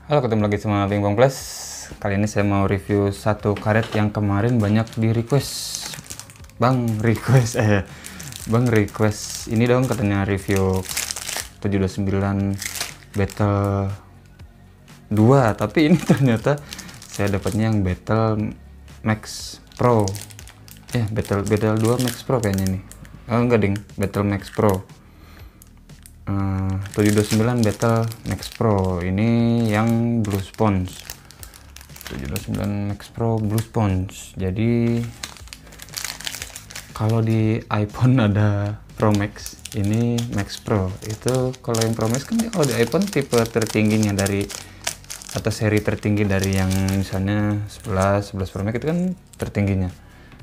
Halo, ketemu lagi sama Bing Bong Plus. Kali ini saya mau review satu karet yang kemarin banyak di request. Bang request ini dong, katanya review 729 Battle 2, tapi ini ternyata saya dapatnya yang Battle Max Pro. Battle 2 Max Pro kayaknya nih. Oh enggak ding, Battle Max Pro. 729 Battle Max Pro ini yang Blue Sponge. 729 Max Pro Blue Sponge. Jadi kalau di iPhone ada Pro Max, ini Max Pro. Itu kalau yang Pro Max kan kalau di iPhone tipe tertingginya dari atau seri tertinggi dari yang misalnya 11 Pro Max itu kan tertingginya.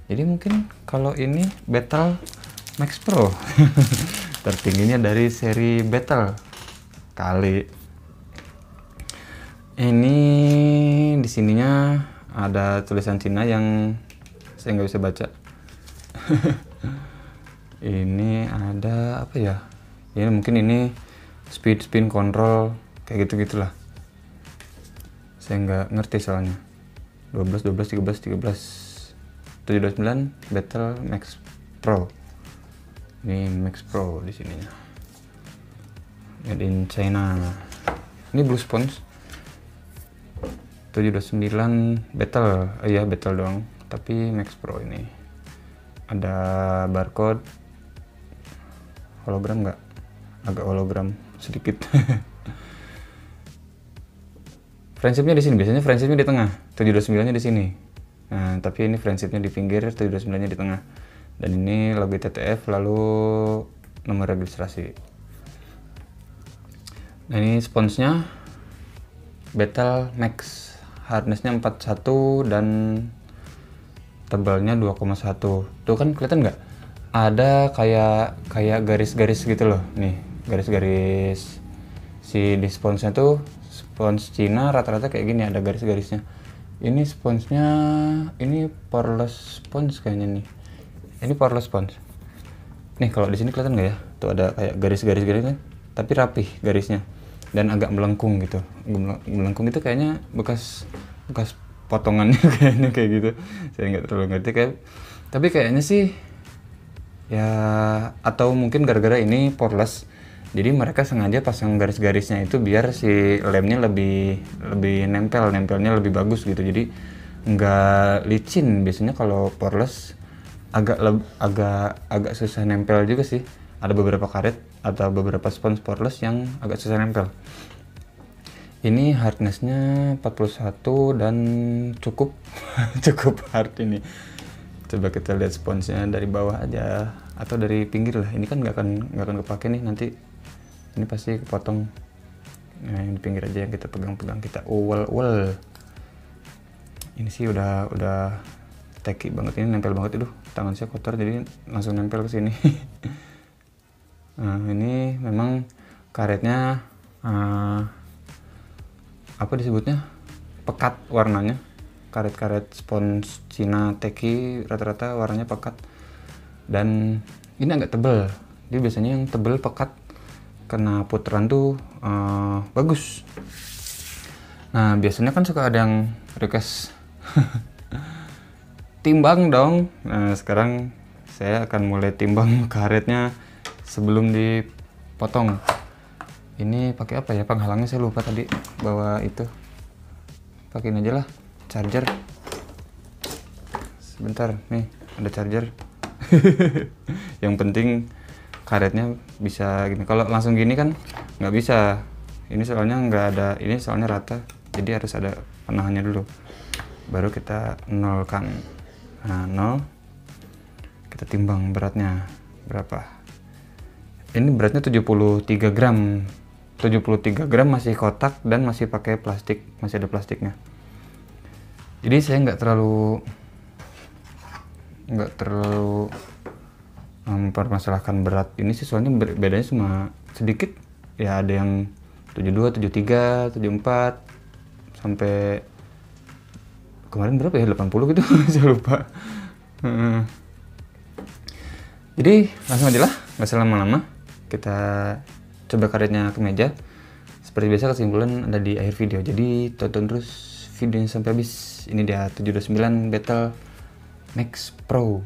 Jadi mungkin kalau ini Battle Max Pro tertingginya dari seri Battle kali. Ini di sininya ada tulisan Cina yang saya nggak bisa baca. Ini ada apa ya? Ya mungkin ini spin control kayak gitulah. Saya nggak ngerti soalnya. 12 13 729 Battle Max Pro. Ini Max Pro di sininya. Made in China. Ini Blue Sponge. 729 Battle. Battle doang, tapi Max Pro ini. Ada barcode. Hologram nggak? Agak hologram sedikit. Friendshipnya di sini. Biasanya friendshipnya di tengah. 729-nya di sini. Nah, tapi ini friendshipnya di pinggir, 729-nya di tengah. Dan ini logo TTF lalu nomor registrasi. Nah, ini sponsnya Battle Max, hardnessnya 41 dan tebalnya 2,1. Tuh kan kelihatan nggak? Ada kayak garis-garis gitu loh. Nih, garis-garis si di sponsnya tuh spons Cina rata-rata kayak gini, ada garis-garisnya. Ini sponsnya ini poreless spons kayaknya nih. Ini poreless sponge. Nih kalau di sini kelihatan nggak ya? Tuh ada kayak garis-garis kan, tapi rapih garisnya dan agak melengkung gitu. Melengkung itu kayaknya bekas potongannya kayaknya kayak gitu. Saya nggak terlalu ngerti tapi kayaknya sih ya, atau mungkin gara-gara ini poreless. Jadi mereka sengaja pasang garis-garisnya itu biar si lemnya lebih nempelnya lebih bagus gitu. Jadi nggak licin. Biasanya kalau poreless agak susah nempel juga sih. Ada beberapa karet atau beberapa spons poreless yang agak susah nempel. Ini hardnessnya 41 dan cukup hard ini. Coba kita lihat sponsnya dari bawah aja atau dari pinggir lah. Ini kan nggak akan kepake nih nanti. Ini pasti kepotong. Nah, yang di pinggir aja yang kita pegang-pegang, kita uwel. Ini sih udah teki banget, ini nempel banget. Tangan saya kotor jadi langsung nempel ke sini. Nah, ini memang karetnya apa disebutnya? Pekat warnanya. Karet-karet spons Cina teki rata-rata warnanya pekat. Dan ini agak tebel. Jadi biasanya yang tebel pekat kena putaran tuh bagus. Nah, biasanya kan suka ada yang request timbang dong. Nah, sekarang saya akan mulai timbang karetnya sebelum dipotong. Ini pakai apa ya? Penghalangnya saya lupa tadi bawa itu. Pakein aja lah, charger. Sebentar, nih ada charger. Yang penting karetnya bisa gini. Kalau langsung gini kan nggak bisa. Ini soalnya nggak ada, ini soalnya rata. Jadi harus ada penahannya dulu. Baru kita nolkan. Nah, 0. Kita timbang beratnya berapa. Ini beratnya 73 gram. 73 gram masih kotak dan masih pakai plastik, masih ada plastiknya. Jadi saya nggak terlalu mempermasalahkan berat ini sih, soalnya bedanya cuma sedikit. Ya ada yang 72, 73, 74 sampai kemarin berapa ya, 80 gitu. Saya lupa. Jadi langsung aja lah, nggak usah lama-lama. Kita coba karetnya ke meja. seperti biasa kesimpulan ada di akhir video, jadi tonton terus videonya sampai habis. Ini dia 729 Battle Max Pro.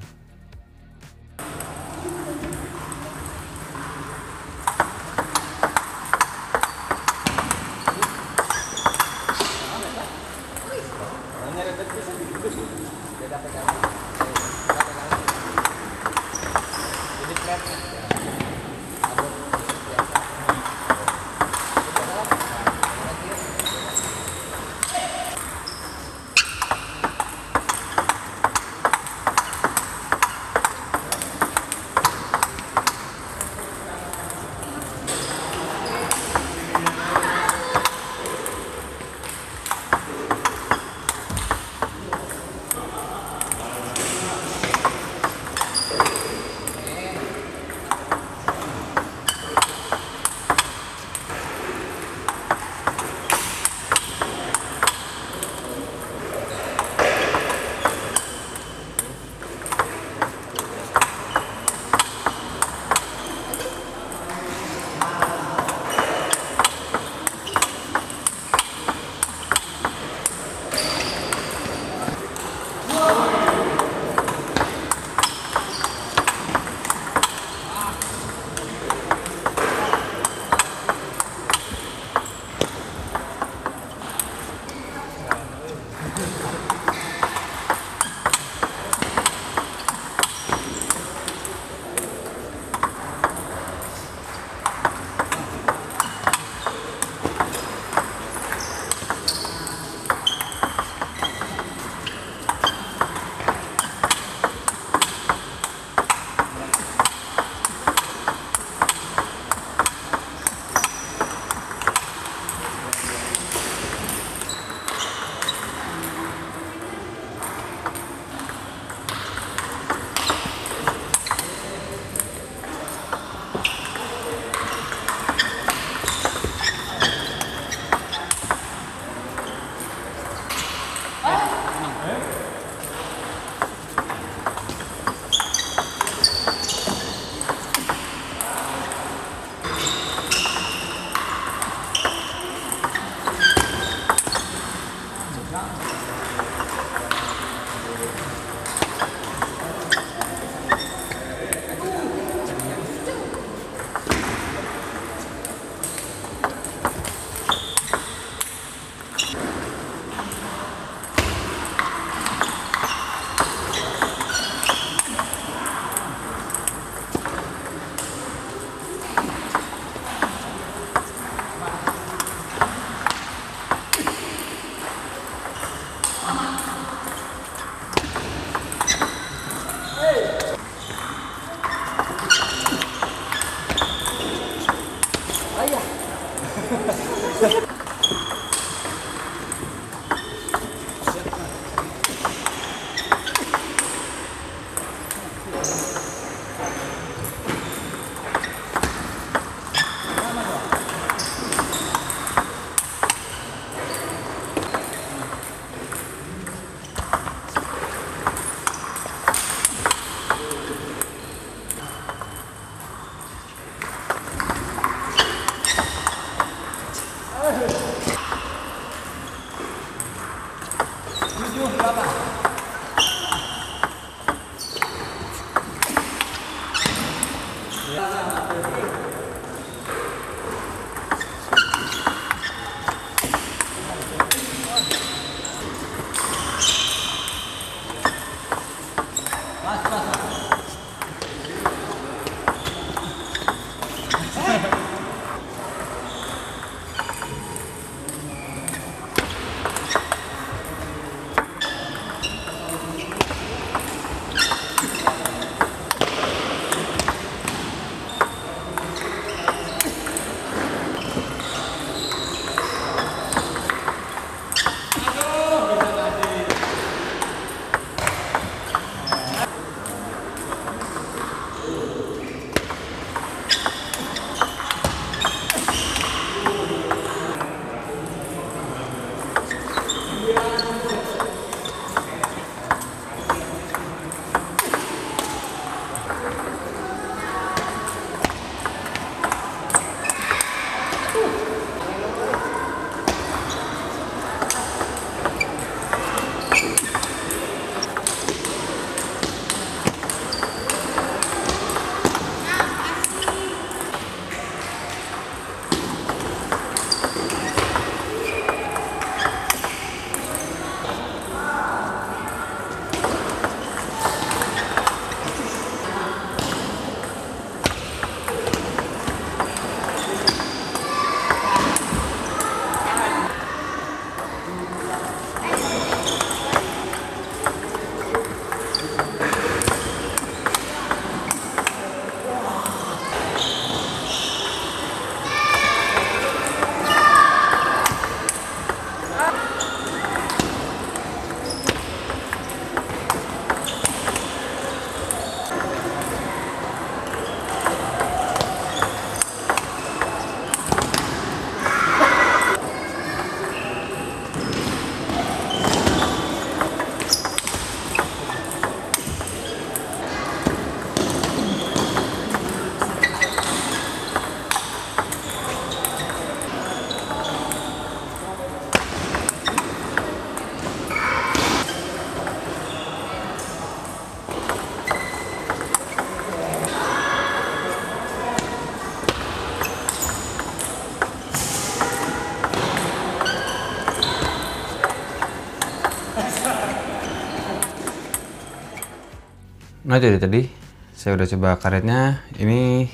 Nah jadi tadi saya udah coba karetnya. Ini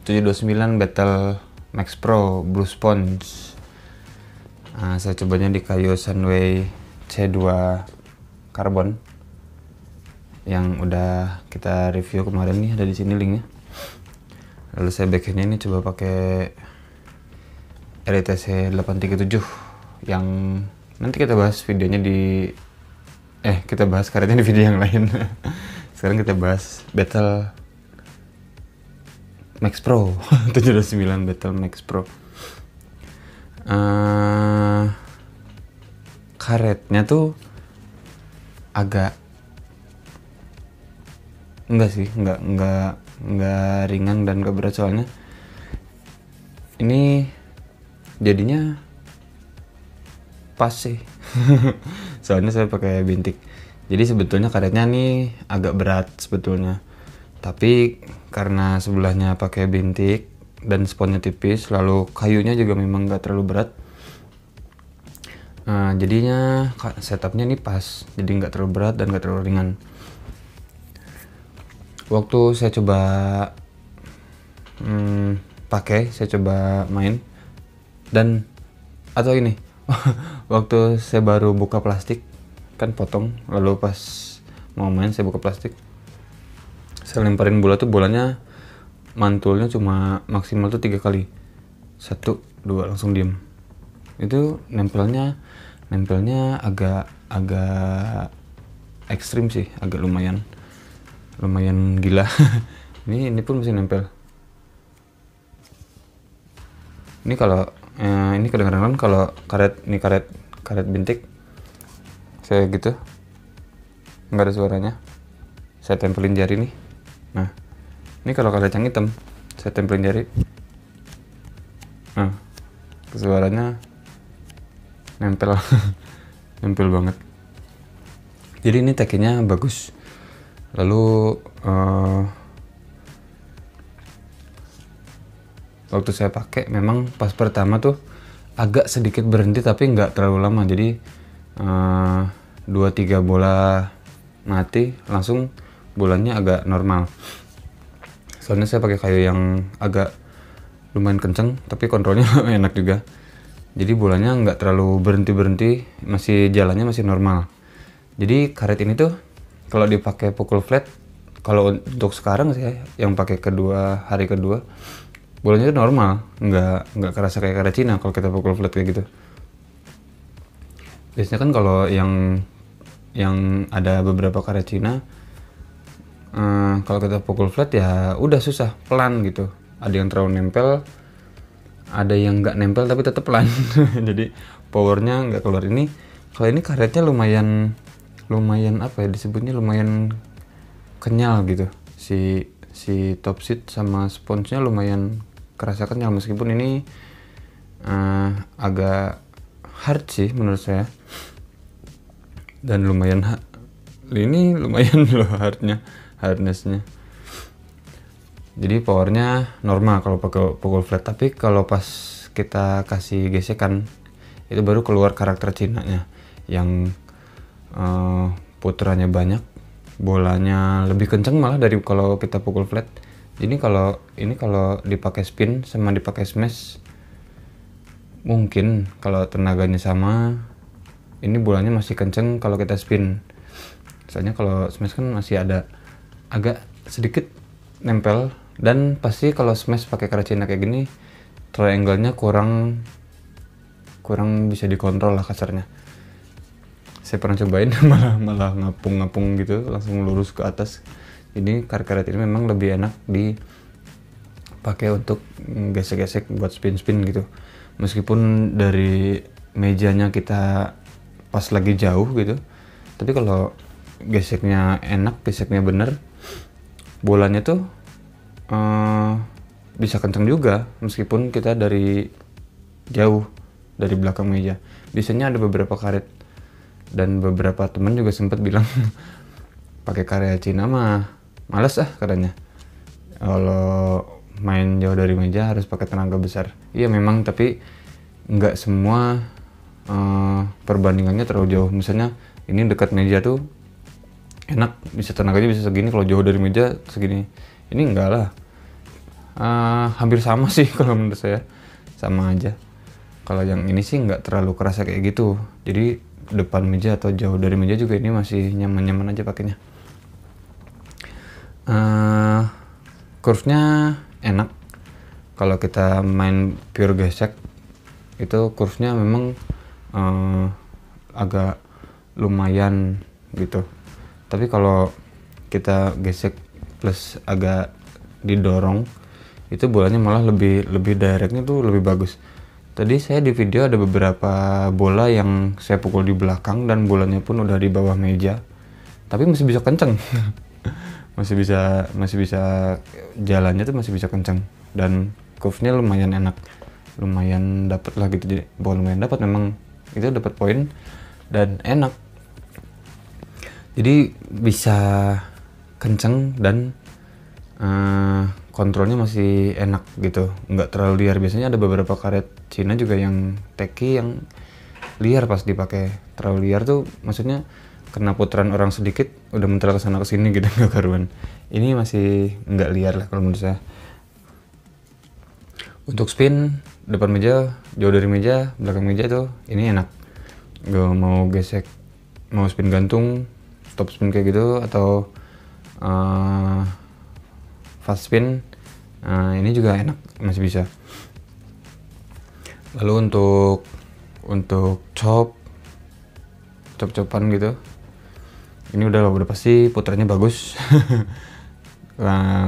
729 Battle Max Pro Blue Sponge. Nah, saya cobanya di kayu Sunway C2 Carbon yang udah kita review kemarin nih, ada di sini linknya. Lalu saya backhandnya ini coba pakai RTC 837 yang nanti kita bahas videonya di kita bahas karetnya di video yang lain. Sekarang kita bahas Battle Max Pro 729 Battle Max Pro. Karetnya tuh agak enggak ringan dan enggak berat, soalnya ini jadinya pas sih. Soalnya saya pakai bintik, jadi sebetulnya karetnya nih agak berat sebetulnya, tapi karena sebelahnya pakai bintik dan sponnya tipis, lalu kayunya juga memang nggak terlalu berat, jadinya setupnya ini pas, jadi nggak terlalu berat dan nggak terlalu ringan. Waktu saya coba saya coba main dan atau ini waktu saya baru buka plastik kan, potong, lalu pas mau main saya buka plastik, saya lemparin bola tuh, bolanya mantulnya cuma maksimal tuh 3 kali, 1, 2 langsung diem. Itu nempelnya agak ekstrim sih, agak lumayan gila. ini pun masih nempel. Ini kalau ini kadang-kadang kalau karet bintik saya gitu nggak ada suaranya, saya tempelin jari nih. Nah ini kalau karet yang hitam saya tempelin jari, nah suaranya nempel. Nempel banget. Jadi ini tekniknya bagus. Lalu waktu saya pakai memang pas pertama tuh agak sedikit berhenti, tapi nggak terlalu lama, jadi 2-3 bola mati langsung bolanya agak normal. Soalnya saya pakai kayu yang agak lumayan kenceng, tapi kontrolnya enak juga, jadi bolanya nggak terlalu berhenti, masih jalannya masih normal. Jadi karet ini tuh kalau dipakai pukul flat, kalau untuk sekarang sih yang pakai hari kedua, bolanya itu normal, nggak kerasa kayak karet Cina kalau kita pukul flat kayak gitu. Biasanya kan kalau yang ada beberapa karet Cina, kalau kita pukul flat ya udah susah, pelan gitu. Ada yang terlalu nempel, ada yang nggak nempel tapi tetap pelan. Jadi powernya nggak keluar. Ini kalau ini karetnya lumayan apa ya disebutnya, lumayan kenyal gitu. Si top sheet sama sponsnya lumayan kerasa kenyal, meskipun ini agak hard sih menurut saya, dan lumayan loh hardnessnya. Jadi powernya normal kalau pakai pukul flat, tapi kalau pas kita kasih gesekan itu baru keluar karakter Cinanya yang puterannya banyak, bolanya lebih kencang malah dari kalau kita pukul flat. Jadi kalau dipakai spin sama dipakai smash, mungkin kalau tenaganya sama, ini bolanya masih kenceng kalau kita spin. Soalnya kalau smash kan masih ada agak sedikit nempel, dan pasti kalau smash pakai karet Cina kayak gini, triangle-nya kurang bisa dikontrol lah kasarnya. Saya pernah cobain malah ngapung gitu, langsung lurus ke atas. Jadi karet ini memang lebih enak dipakai untuk gesek-gesek buat spin-spin gitu. Meskipun dari mejanya kita pas lagi jauh gitu, tapi kalau geseknya enak, geseknya bener, bolanya tuh bisa kenceng juga meskipun kita dari jauh, dari belakang meja. Biasanya ada beberapa karet, dan beberapa teman juga sempat bilang pakai karet Cina mah males katanya, kalau main jauh dari meja harus pakai tenaga besar. Iya memang, tapi nggak semua perbandingannya terlalu jauh. Misalnya ini dekat meja tuh enak, bisa tenaganya bisa segini. Kalau jauh dari meja segini. Ini enggak lah, hampir sama sih kalau menurut saya, sama aja. Kalau yang ini sih nggak terlalu kerasa kayak gitu, jadi depan meja atau jauh dari meja juga ini masih nyaman-nyaman aja pakainya. Curve-nya enak. Kalau kita main pure gesek itu curve-nya memang agak lumayan gitu. Tapi kalau kita gesek plus agak didorong, itu bolanya malah lebih directnya tuh lebih bagus. Tadi saya di video ada beberapa bola yang saya pukul di belakang dan bolanya pun udah di bawah meja, tapi masih bisa kenceng. masih bisa jalannya tuh masih bisa kenceng, dan curve-nya lumayan enak, lumayan dapat lah gitu. Jadi bukan lumayan dapat, memang itu dapat poin dan enak. Jadi bisa kenceng dan kontrolnya masih enak gitu, nggak terlalu liar. Biasanya ada beberapa karet Cina juga yang teki yang liar pas dipakai. Terlalu liar tuh maksudnya kena putaran orang sedikit udah mental kesana kesini gitu, nggak karuan. Ini masih nggak liar lah kalau menurut saya. Untuk spin depan meja, jauh dari meja, belakang meja tuh ini enak. Gak mau gesek, mau spin gantung, top spin kayak gitu, atau fast spin, ini juga enak, masih bisa. Lalu untuk chop-chopan gitu, ini udah pasti putarnya bagus.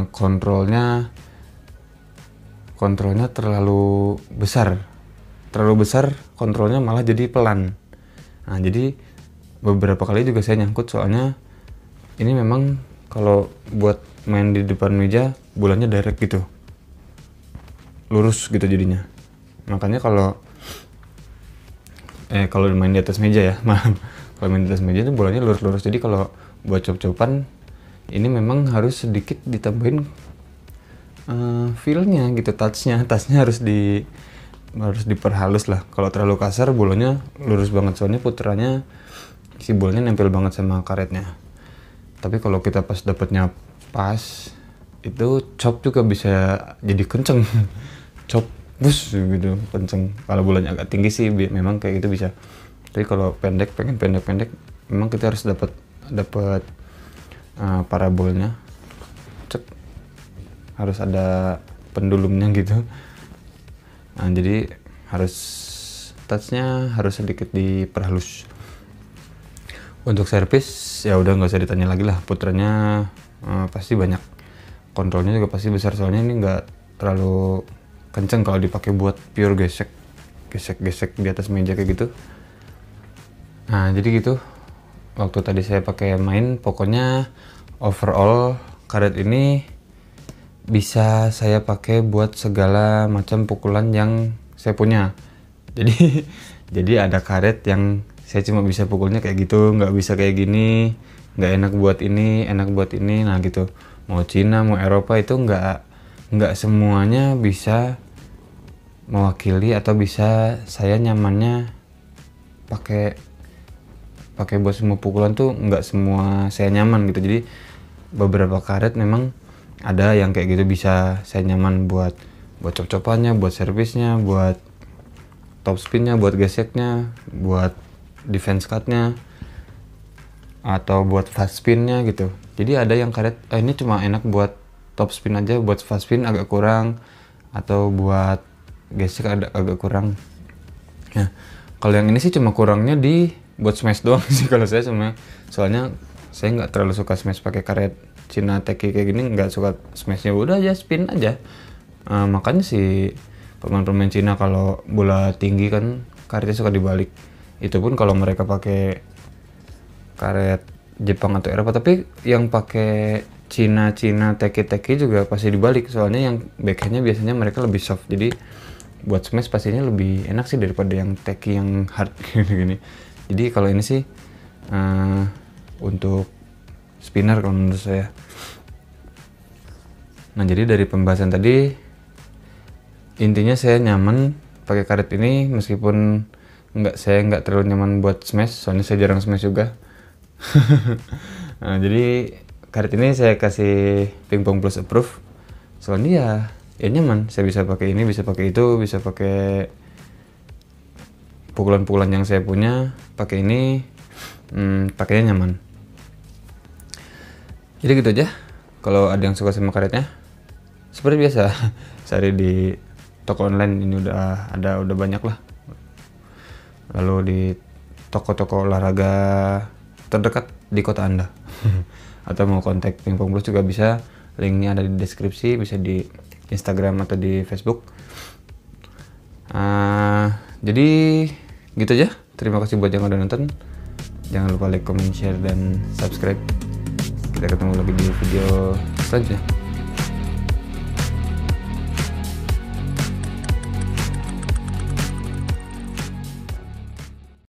kontrolnya terlalu besar kontrolnya malah jadi pelan. Nah, jadi beberapa kali juga saya nyangkut, soalnya ini memang kalau buat main di depan meja bolanya direct gitu, lurus gitu jadinya. Makanya kalau main di atas meja ya, maaf, kalau main di atas meja itu bolanya lurus-lurus. Jadi kalau buat chop-chopan ini memang harus sedikit ditambahin feel-nya gitu, touch-nya harus diperhalus lah. Kalau terlalu kasar bolanya lurus banget, soalnya putarannya si bolanya nempel banget sama karetnya. Tapi kalau kita pas dapatnya pas, itu chop juga bisa jadi kenceng. Chop bus gitu kenceng. Kalau bolanya agak tinggi sih memang kayak gitu bisa. Tapi kalau pengen pendek, memang kita harus dapat parabolnya. Harus ada pendulumnya gitu. Nah, jadi touch-nya harus sedikit diperhalus. Untuk servis ya udah nggak usah ditanya lagi lah, putarannya pasti banyak, kontrolnya juga pasti besar, soalnya ini nggak terlalu kenceng kalau dipakai buat pure gesek di atas meja kayak gitu. Nah, jadi gitu waktu tadi saya pakai main. Pokoknya overall karet ini bisa saya pakai buat segala macam pukulan yang saya punya. Jadi ada karet yang saya cuma bisa pukulnya kayak gitu, nggak bisa kayak gini, nggak enak buat ini, enak buat ini. Nah gitu, mau Cina mau Eropa itu nggak semuanya bisa mewakili atau bisa saya nyamannya pakai buat semua pukulan tuh, nggak semua saya nyaman gitu. Jadi beberapa karet memang ada yang kayak gitu bisa saya nyaman buat chop-chopannya, buat servisnya, buat top spinnya, buat geseknya, buat defense cutnya, atau buat fast spinnya gitu. Jadi ada yang karet ini cuma enak buat top spin aja, buat fast spin agak kurang, atau buat gesek agak kurang. Nah, kalau yang ini sih cuma kurangnya di buat smash doang sih kalau saya, soalnya saya nggak terlalu suka smash pakai karet Cina teki kayak gini, nggak suka smashnya, udah aja spin aja. Makanya si pemain Cina kalau bola tinggi kan karetnya suka dibalik. Itu pun kalau mereka pakai karet Jepang atau Eropa, tapi yang pakai Cina teki juga pasti dibalik, soalnya yang backhandnya biasanya mereka lebih soft, jadi buat smash pastinya lebih enak sih daripada yang teki yang hard gini. Jadi kalau ini sih untuk spinner kalau menurut saya. Nah, jadi dari pembahasan tadi intinya saya nyaman pakai karet ini, meskipun saya nggak terlalu nyaman buat smash, soalnya saya jarang smash juga. Nah, jadi karet ini saya kasih Pingpong Plus approve. Soalnya ya nyaman, saya bisa pakai ini, bisa pakai itu, bisa pakai pukulan-pukulan yang saya punya, pakai ini, pakainya nyaman. Jadi gitu aja. Kalau ada yang suka sama karetnya, seperti biasa, cari di toko online ini udah banyak lah. Lalu di toko-toko olahraga terdekat di kota Anda. Atau mau kontak Pingpong Plus juga bisa, linknya ada di deskripsi, bisa di Instagram atau di Facebook. Jadi gitu aja. Terima kasih buat yang udah nonton. Jangan lupa like, comment, share, dan subscribe. Kita ketemu lagi di video selanjutnya.